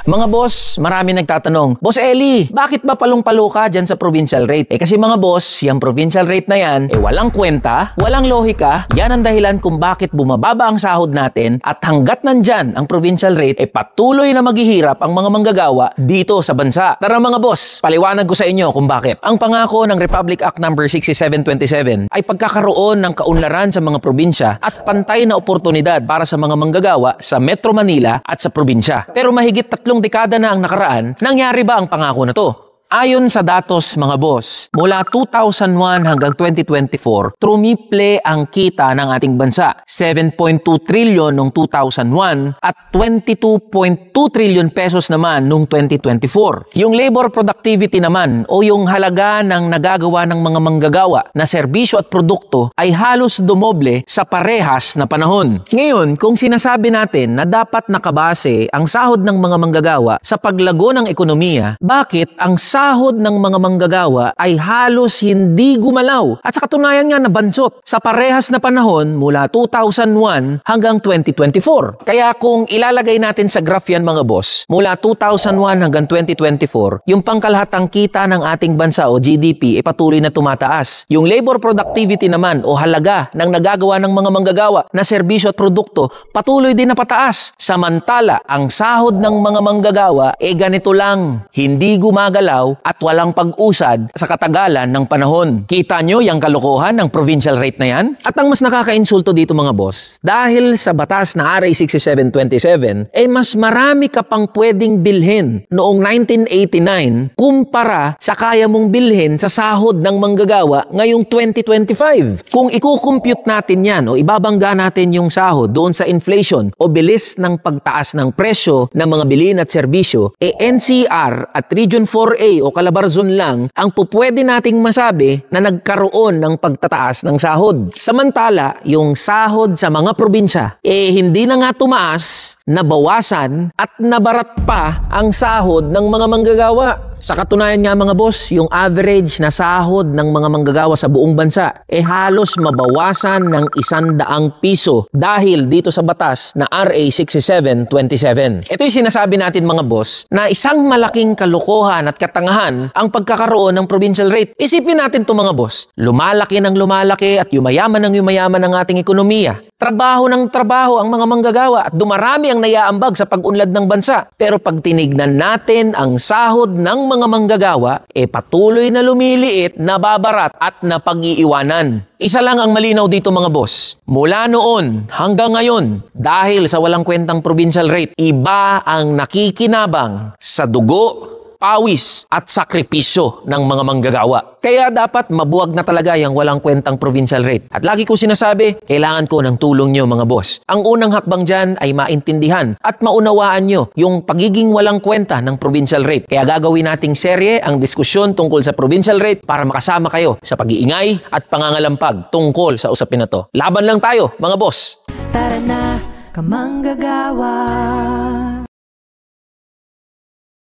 Mga boss, marami nagtatanong, Boss Eli, bakit ba palong-palo ka dyan sa provincial rate? Kasi mga boss, yung provincial rate na yan, walang kwenta, walang lohika, yan ang dahilan kung bakit bumababa ang sahod natin at hanggat nandyan ang provincial rate, patuloy na maghihirap ang mga manggagawa dito sa bansa. Tara mga boss, paliwanag ko sa inyo kung bakit. Ang pangako ng Republic Act No. 6727 ay pagkakaroon ng kaunlaran sa mga probinsya at pantay na oportunidad para sa mga manggagawa sa Metro Manila at sa probinsya. Pero mahigit 3 dekada na ang nakaraan, nangyari ba ang pangako na to? Ayon sa datos mga boss, mula 2001 hanggang 2024, trumiple ang kita ng ating bansa. 7.2 trillion noong 2001 at 22.2 trillion pesos naman noong 2024. Yung labor productivity naman o yung halaga ng nagagawa ng mga manggagawa na serbisyo at produkto ay halos dumoble sa parehas na panahon. Ngayon, kung sinasabi natin na dapat nakabase ang sahod ng mga manggagawa sa paglago ng ekonomiya, bakit ang sahod ng mga manggagawa ay halos hindi gumalaw at sa katunayan nga nabansot sa parehas na panahon mula 2001 hanggang 2024. Kaya kung ilalagay natin sa graph yan mga boss, mula 2001 hanggang 2024, yung pangkalahatang kita ng ating bansa o GDP patuloy na tumataas. Yung labor productivity naman o halaga ng nagagawa ng mga manggagawa na serbisyo at produkto patuloy din na pataas. Samantala, ang sahod ng mga manggagawa ganito lang, hindi gumagalaw at walang pag-usad sa katagalan ng panahon. Kita nyo yung kalokohan ng provincial rate na yan? At ang mas nakakainsulto dito mga boss, dahil sa batas na RA 6727, mas marami ka pang pwedeng bilhin noong 1989 kumpara sa kaya mong bilhin sa sahod ng manggagawa ngayong 2025. Kung ikukompute natin yan o ibabangga natin yung sahod doon sa inflation o bilis ng pagtaas ng presyo ng mga bilhin at serbisyo, NCR at Region 4A o Calabarzon lang ang pupwede nating masabi na nagkaroon ng pagtataas ng sahod. Samantala, yung sahod sa mga probinsya, hindi na nga tumaas, nabawasan at nabarat pa ang sahod ng mga manggagawa. Sa katunayan nga mga boss, yung average na sahod ng mga manggagawa sa buong bansa halos mabawasan ng 100 piso dahil dito sa batas na RA 6727. Ito yung sinasabi natin mga boss na isang malaking kalokohan at katangahan ang pagkakaroon ng provincial rate. Isipin natin to mga boss, lumalaki ng lumalaki at yumayaman ng ating ekonomiya. Trabaho ng trabaho ang mga manggagawa at dumarami ang naiaambag sa pag-unlad ng bansa. Pero pag tinignan natin ang sahod ng mga manggagawa, patuloy na lumiliit, nababarat at napag-iiwanan. Isa lang ang malinaw dito mga boss. Mula noon hanggang ngayon, dahil sa walang kwentang provincial rate, iba ang nakikinabang sa dugo, pawis at sakripisyo ng mga manggagawa. Kaya dapat mabuwag na talaga yung walang kwentang provincial rate. At lagi ko sinasabi, kailangan ko ng tulong nyo mga boss. Ang unang hakbang dyan ay maintindihan at maunawaan nyo yung pagiging walang kwenta ng provincial rate. Kaya gagawin nating serye ang diskusyon tungkol sa provincial rate para makasama kayo sa pag-iingay at pangangalampag tungkol sa usapin na to. Laban lang tayo mga boss! Tara na, kamanggagawa!